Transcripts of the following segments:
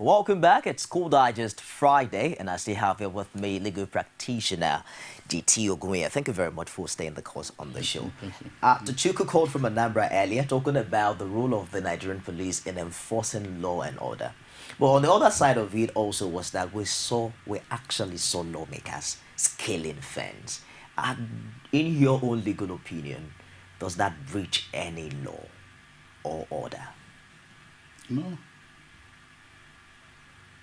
Welcome back. It's Cool Digest Friday, and I still have here with me legal practitioner DT Ogunye. Thank you very much for staying the course on the show. Tuchuku called from Anambra earlier, talking about the role of the Nigerian police in enforcing law and order. But on the other side of it also was that we actually saw lawmakers scaling fence. In your own legal opinion, does that breach any law or order? No,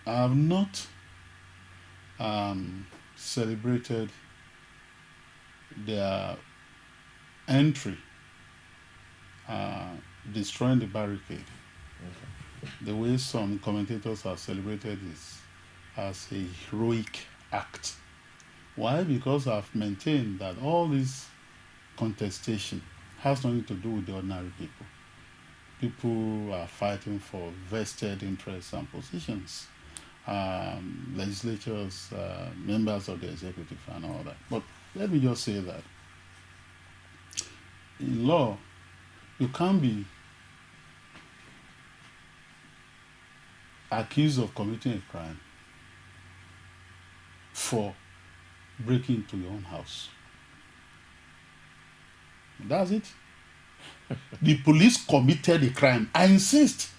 I have not celebrated their entry, destroying the barricade. The way some commentators have celebrated this as a heroic act. Why? Because I've maintained that all this contestation has nothing to do with the ordinary people. People are fighting for vested interests and positions. Legislatures, members of the executive and all that. But let me just say that in law, you can't be accused of committing a crime for breaking into your own house. That's it. The police committed a crime. I insist.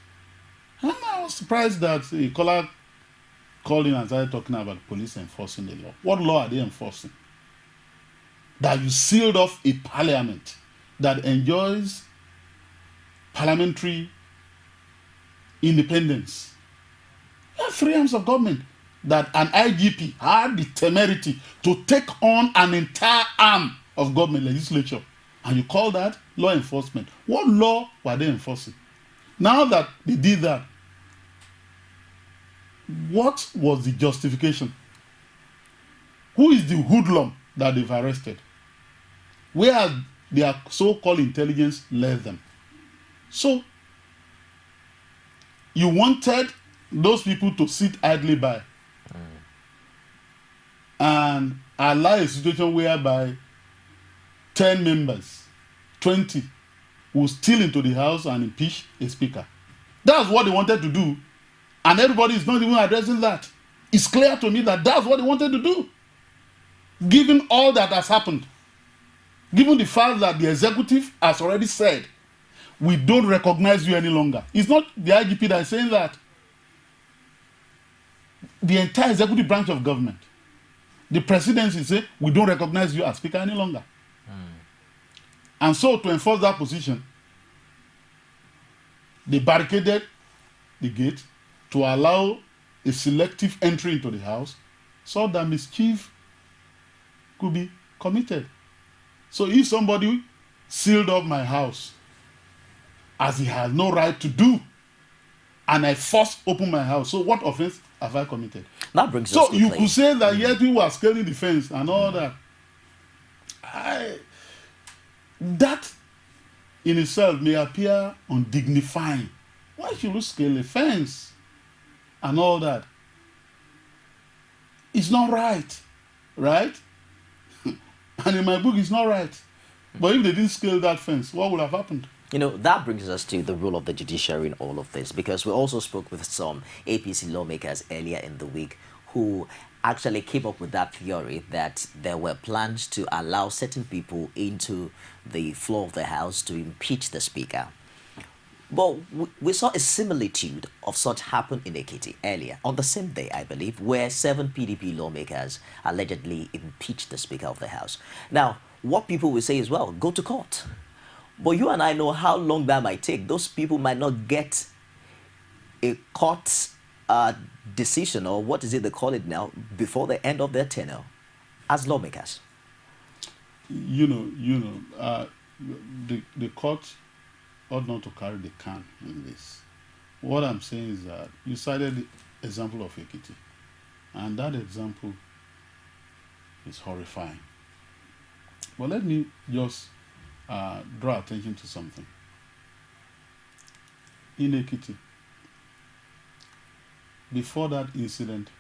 And I was surprised that a caller called in and started talking about police enforcing the law. What law are they enforcing? That you sealed off a parliament that enjoys parliamentary independence. There are three arms of government that an IGP had the temerity to take on an entire arm of government, legislature, and you call that law enforcement. What law were they enforcing? Now that they did that, what was the justification? Who is the hoodlum that they've arrested? Where has their so-called intelligence led them? So, you wanted those people to sit idly by and allow a situation whereby 10 members, 20, will steal into the house and impeach a speaker. That's what they wanted to do. And everybody is not even addressing that. It's clear to me that that's what they wanted to do. Given all that has happened, given the fact that the executive has already said, we don't recognize you any longer. It's not the IGP that is saying that. The entire executive branch of government, the presidency say, we don't recognize you as speaker any longer. And so to enforce that position, they barricaded the gate to allow a selective entry into the house so that mischief could be committed. So if somebody sealed up my house, as he has no right to do, and I forced open my house, so what offense have I committed? That brings so us to you play. could say that yes, people are scaling the fence and all that. That in itself may appear undignifying. Why should you scale a fence and all that? It's not right, right? And in my book, it's not right. But if they didn't scale that fence, what would have happened? You know, that brings us to the role of the judiciary in all of this, because we also spoke with some APC lawmakers earlier in the week who actually came up with that theory that there were plans to allow certain people into the floor of the House to impeach the Speaker. But we saw a similitude of such happen in Ekiti earlier, on the same day, I believe, where 7 PDP lawmakers allegedly impeached the Speaker of the House. Now, what people will say is, well, go to court. But you and I know how long that might take. Those people might not get a court decision, or what is it they call it now, before the end of their tenure as lawmakers. The court ought not to carry the can in this. What I'm saying is that you cited the example of Ekiti, and that example is horrifying. But let me just draw attention to something. In Ekiti, before that incident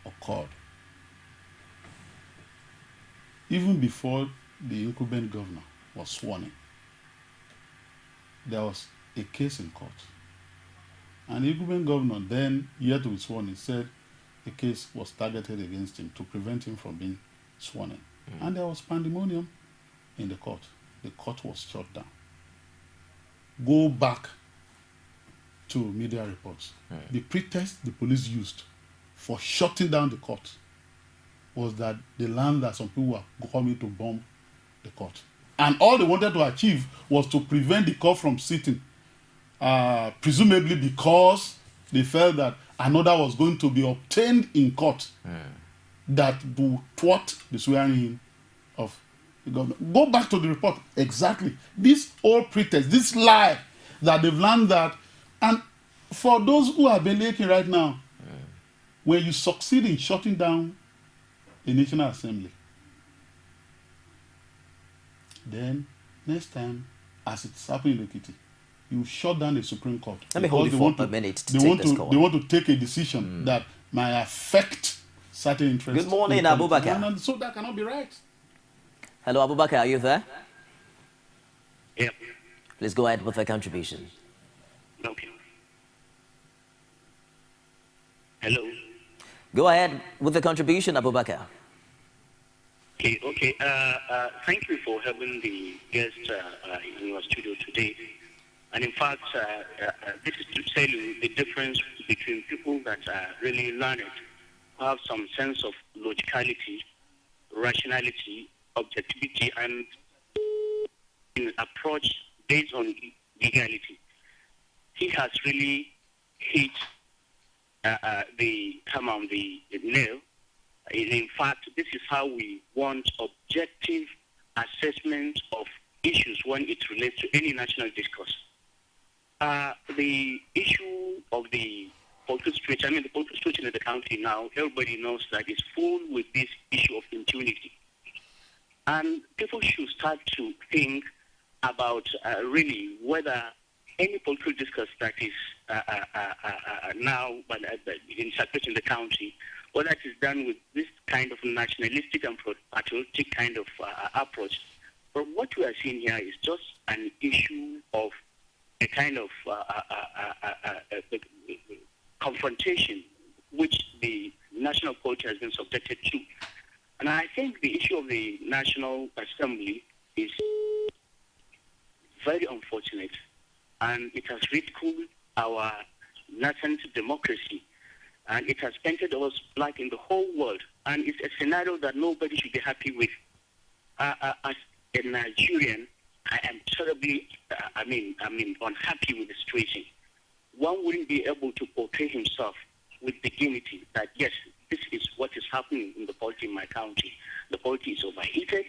occurred, even before the incumbent governor was sworn in, there was a case in court And the incumbent governor then, yet to be sworn, he said a case was targeted against him to prevent him from being sworn in. And there was pandemonium in the court. The court was shut down. Go back to media reports. The pretext the police used for shutting down the court was that they learned that some people were coming to bomb the court. And all they wanted to achieve was to prevent the court from sitting, presumably because they felt that another was going to be obtained in court that would thwart the swearing-in of the governor. Go back to the report. Exactly. This old pretext, this lie that they've learned that, and for those who are belaking right now, when you succeed in shutting down a National Assembly, then next time, as it's happening in Ekiti, you shut down the Supreme Court. Let me hold you for a minute to take this call. They want to take a decision that might affect certain interests. Good morning, Abubakar. And so that cannot be right. Hello, Abubakar, are you there? Yep. Please go ahead with the contribution. Okay. Hello. Go ahead with the contribution, Abubakar. Okay. Thank you for having the guest in your studio today. And in fact, this is to tell you the difference between people that are really learned, have some sense of logicality, rationality, objectivity, and an approach based on legality. He has really hit the hammer on the nail. In fact, this is how we want objective assessment of issues when it relates to any national discourse. The issue of the political situation, the political situation in the country now, everybody knows that it's full with this issue of impunity. And people should start to think about really whether any political discourse that is now in circulation in the country, whether it is done with this kind of nationalistic and patriotic kind of approach. But what we are seeing here is just an issue of a kind of confrontation which the national polity has been subjected to. And I think the issue of the National Assembly is very unfortunate, and it has ridiculed our nascent democracy, and it has painted us black in the whole world, and it's a scenario that nobody should be happy with. As a Nigerian, I am terribly, unhappy with the situation. One wouldn't be able to portray himself with dignity that, yes, this is what is happening in the polity in my country. The polity is overheated.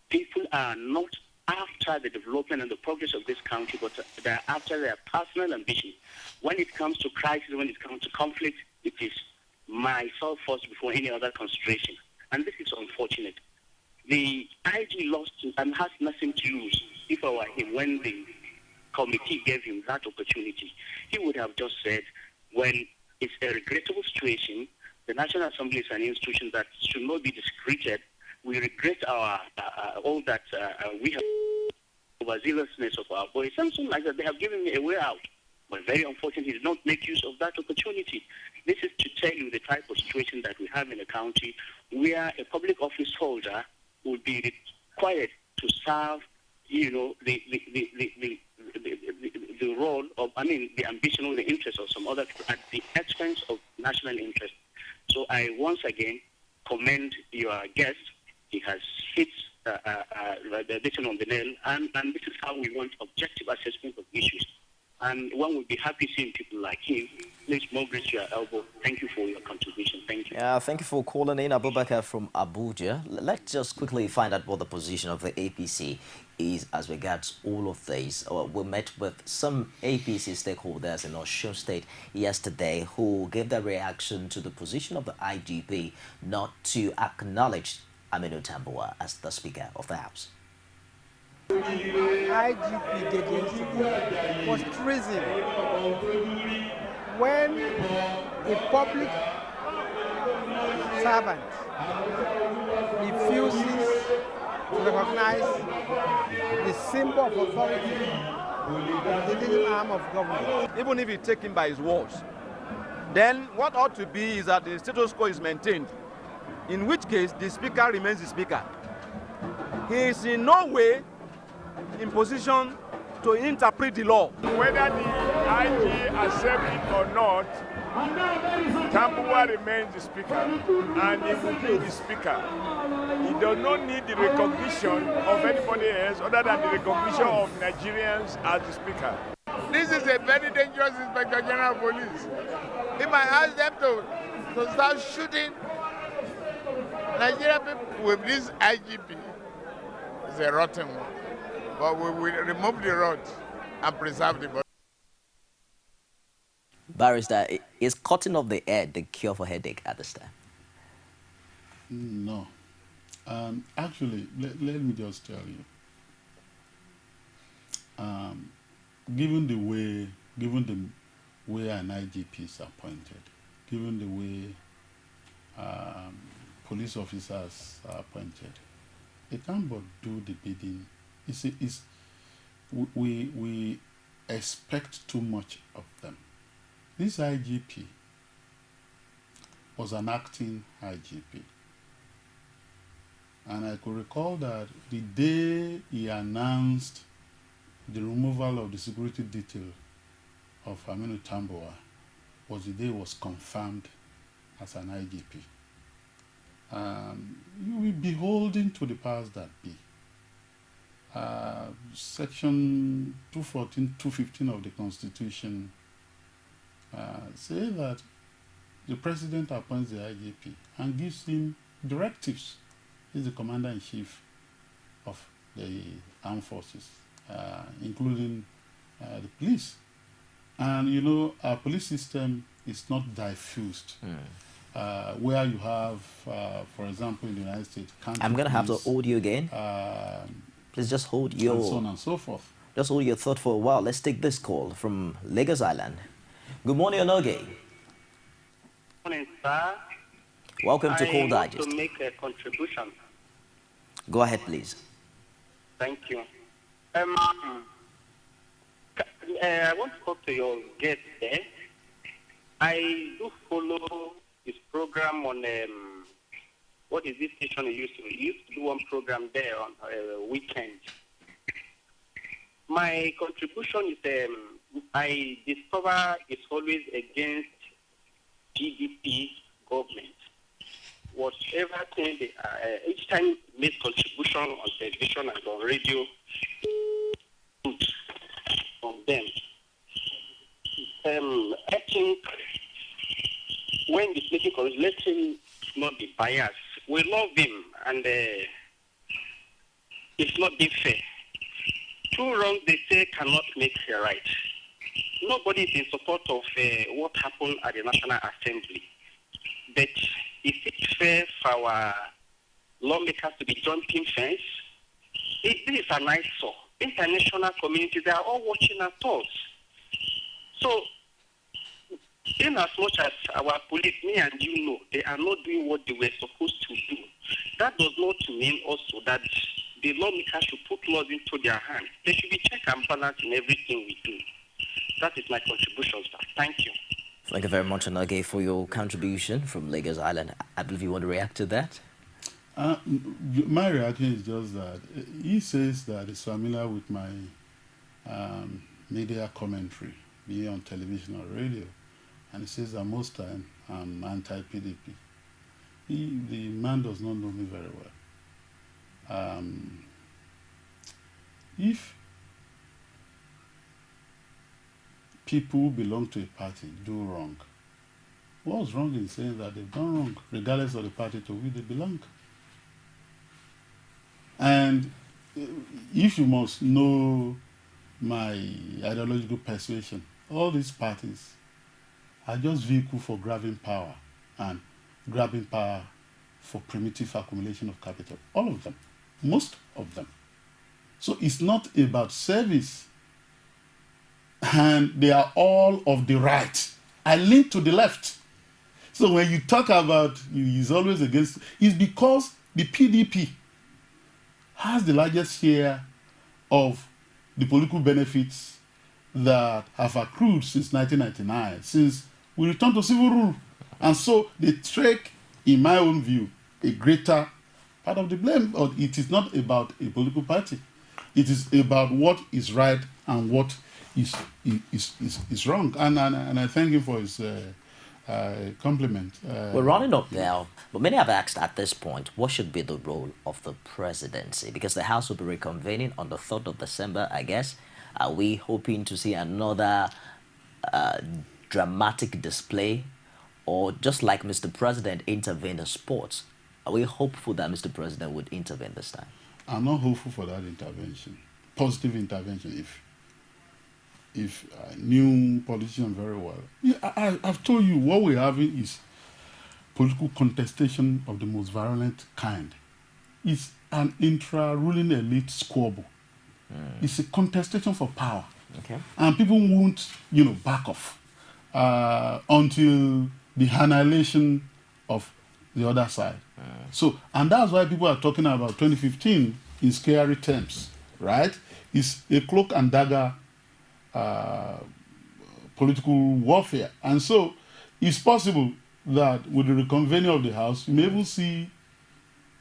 People are not after the development and the progress of this country, but they're after their personal ambition. When it comes to crisis, when it comes to conflict, it is myself first before any other consideration. And this is unfortunate. The IG lost and has nothing to lose. If I were him, when the committee gave him that opportunity, he would have just said, well, it's a regrettable situation. The National Assembly is an institution that should not be discredited. We regret our all that we have overzealousness of our boys. Something like that. They have given me a way out. But very unfortunately, he did not make use of that opportunity. This is to tell you the type of situation that we have in the country where a public office holder will be required to serve, the role of, the ambition or the interest of some other at the expense of national interest. So I once again commend your guest. He has hit the decision on the nail, and this is how we want objective assessment of issues. And one would be happy seeing people like him. Please, more grace to your elbow. Thank you for your contribution. Thank you. Yeah, thank you for calling in, Abubakar from Abuja. Let's just quickly find out what the position of the APC is as regards all of this. We met with some APC stakeholders in Osun State yesterday who gave their reaction to the position of the IGP not to acknowledge Tambuwal as the Speaker of the House. IGP did yesterday was treason. When a public servant refuses to recognize the symbol of authority the leading arm of government. Even if you take him by his words, then what ought to be is that the status quo is maintained, in which case the speaker remains the speaker. He is in no way in position to interpret the law. Whether the IG accepts it or not, Tambuwal remains the speaker, and he will be the speaker. He does not need the recognition of anybody else other than the recognition of Nigerians as the speaker. This is a very dangerous Inspector General of Police. If I ask them to start shooting Nigerian people with this IGP, it's a rotten one. But we will remove the rod and preserve the body. Barrister, is cutting off the head the cure for headache at this time? No. Actually, let me just tell you. Given the way an IGP is appointed, given the way police officers are appointed, they can't but do the bidding. We expect too much of them. This IGP was an acting IGP. And I could recall that the day he announced the removal of the security detail of Tambuwal was the day he was confirmed as an IGP. You will be beholden to the powers that be. Section 214, 215 of the Constitution say that the president appoints the IGP and gives him directives. He's the commander-in-chief of the armed forces, including the police. And you know, our police system is not diffused. Where you have, for example, in the United States, I'm going to have to hold you again. Please just hold your... And so on and so forth. Just hold your thought for a while. Let's take this call from Lagos Island. Good morning, Onoge. Good morning, sir. Welcome to Call Digest. I want to make a contribution. Go ahead, please. Thank you. I want to talk to your guest there. I do follow his program on, what is this station he used to? He used to do one program there on weekend. My contribution is, I discover it's always against GDP government. Whatever thing they each time he makes contribution on television and on radio, from them. I think when he's making contribution, let him not be biased. We love him, and it's not being fair. Two wrongs, they say, cannot make a right. Nobody is in support of what happened at the National Assembly. But is it fair for our lawmakers to be jumping fence? This is an eyesore. International community, they are all watching at us. So, in as much as our police, me and you know, they are not doing what they were supposed to do, that does not mean also that the lawmakers should put laws into their hands. There should be check and balance in everything we do. That is my contribution, sir. Thank you. Thank you very much, Onoge, for your contribution from Lagos Island. I believe you want to react to that? My reaction is just that he says that he's familiar with my media commentary, be it on television or radio, and he says that most time I'm anti-PDP. The man does not know me very well. If people who belong to a party do wrong, what's wrong in saying that they've done wrong, regardless of the party to which they belong? And if you must know my ideological persuasion, all these parties are just vehicles for grabbing power and grabbing power for primitive accumulation of capital. All of them, most of them. So it's not about service. And they are all of the right. I lean to the left. So when you talk about he's always against, it's because the PDP has the largest share of the political benefits that have accrued since 1999, since we returned to civil rule. And so they take, in my own view, a greater part of the blame. But it is not about a political party. It is about what is right and what is wrong. And I thank him for his compliment. We're running up now, but many have asked at this point, what should be the role of the presidency? Because the House will be reconvening on the 3rd of December, I guess. Are we hoping to see another dramatic display? Or just like Mr. President intervened in sports, are we hopeful that Mr. President would intervene this time? I'm not hopeful for that intervention, positive intervention, if I knew politicians very well. Yeah, I've told you what we're having is political contestation of the most violent kind. It's an intra-ruling elite squabble. It's a contestation for power. Okay. And people won't, back off until the annihilation of the other side. So, and that's why people are talking about 2015 in scary terms, right? It's a cloak and dagger political warfare. And so it's possible that with the reconvening of the House, you may even see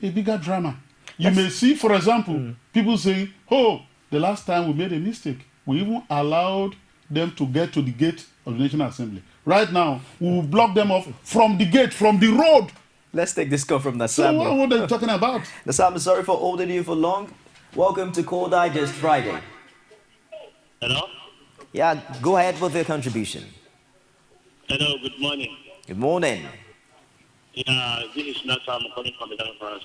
a bigger drama. You may see, for example, people saying, oh, the last time we made a mistake, we even allowed them to get to the gate of the National Assembly. Right now, we will block them off from the gate, from the road. Let's take this call from Nasam. So what are you talking about? Nasam, sorry for holding you for long. Welcome to Call Digest Friday. Hello? Yeah, go ahead with your contribution. Hello, good morning. Good morning. Yeah, this is Nasa. I'm calling from the Tambuwal.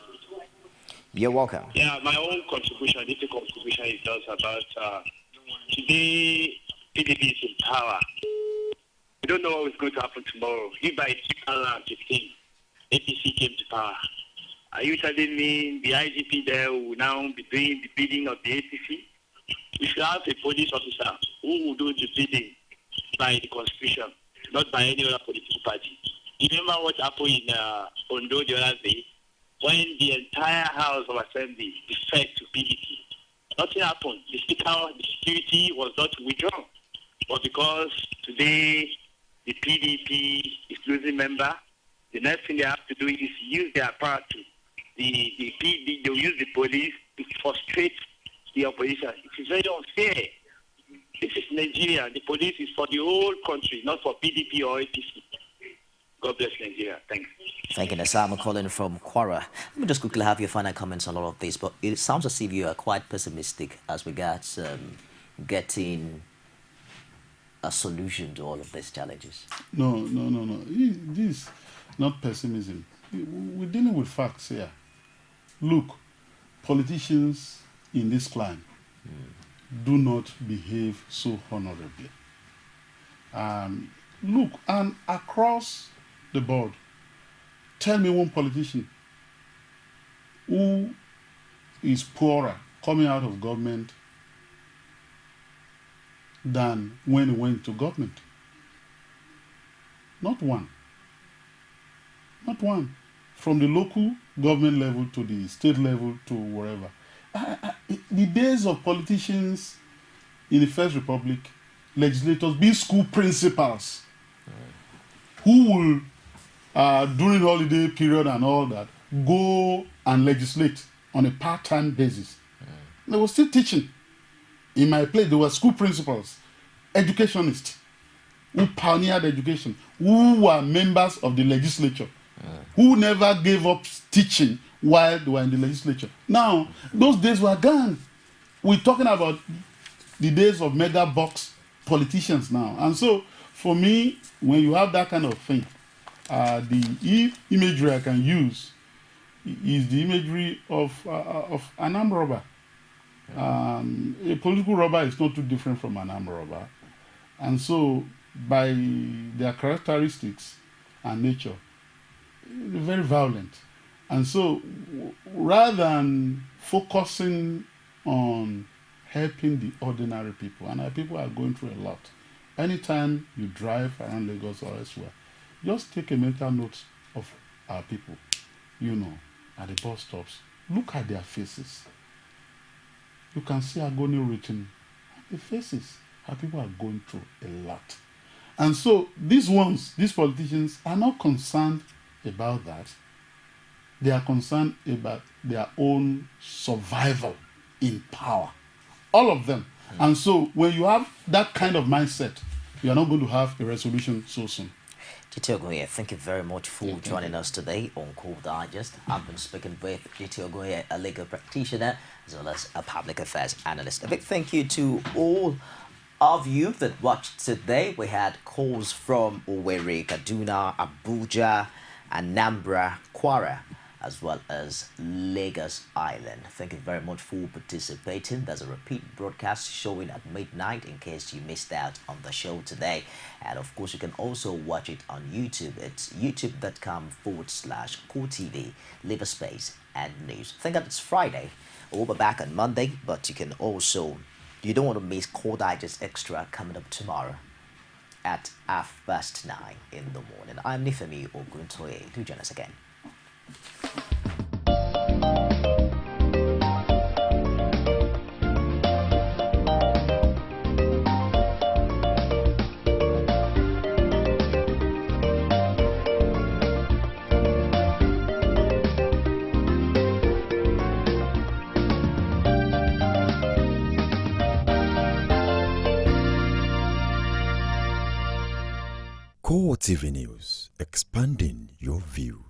You're welcome. Yeah, my own contribution, this contribution is just about today PDP is in power. We don't know what is going to happen tomorrow. If by 2015 APC came to power, are you telling me the IGP there will now be doing the bidding of the APC? We should have a police officer who will do the bidding by the constitution, not by any other political party. Remember what happened in Ondo the other day when the entire House of Assembly defected to PDP? Nothing happened. The speaker, the security was not withdrawn. But because today the PDP is losing member, the next thing they have to do is use their power to the PD, they'll use the police to frustrate the opposition. It is very unfair. This is Nigeria. The police is for the whole country, not for PDP or APC. God bless Nigeria. Thanks. Thank you, Nasam. I'm calling from Kwara. Let me just quickly have your final comments on all of this, but it sounds as if you are quite pessimistic as regards getting a solution to all of these challenges. No. This is not pessimism. We're dealing with facts here. Look, politicians in this climate do not behave so honorably. Look, and across the board, tell me one politician who is poorer coming out of government than when he went to government. Not one. Not one. From the local government level to the state level to wherever. The days of politicians in the First Republic, legislators, be school principals, who will, during holiday period and all that, go and legislate on a part-time basis. They were still teaching. In my place, there were school principals, educationists, who pioneered education, who were members of the legislature, who never gave up teaching while they were in the legislature. Now, those days were gone. We're talking about the days of mega box politicians now. And so, for me, when you have that kind of thing, the imagery I can use is the imagery of an armed robber. A political robber is not too different from an armed robber. And so, by their characteristics and nature, they're very violent. And so, rather than focusing on helping the ordinary people, and our people are going through a lot. Anytime you drive around Lagos or elsewhere, just take a mental note of our people, at the bus stops. Look at their faces. You can see agony written the faces, how people are going through a lot. And so these politicians are not concerned about that. They are concerned about their own survival in power. All of them. And so when you have that kind of mindset, you are not going to have a resolution so soon. GT Ogunye, thank you very much for joining us today on Cool Digest. I've been speaking with GT Ogunye, a legal practitioner, as well as a public affairs analyst. A big thank you to all of you that watched today. We had calls from Owerri, Kaduna, Abuja, Anambra, Kwara, as well as Lagos Island. Thank you very much for participating. There's a repeat broadcast showing at midnight in case you missed out on the show today. And of course, you can also watch it on YouTube. It's youtube.com/CoolTV. Leave a space and news. I think that it's Friday. We'll be back on Monday, but you can also, you don't want to miss Cool Digest Extra coming up tomorrow at 9:30 in the morning. I'm Nifemi Oguntoye. Do join us again. Core TV News, expanding your view.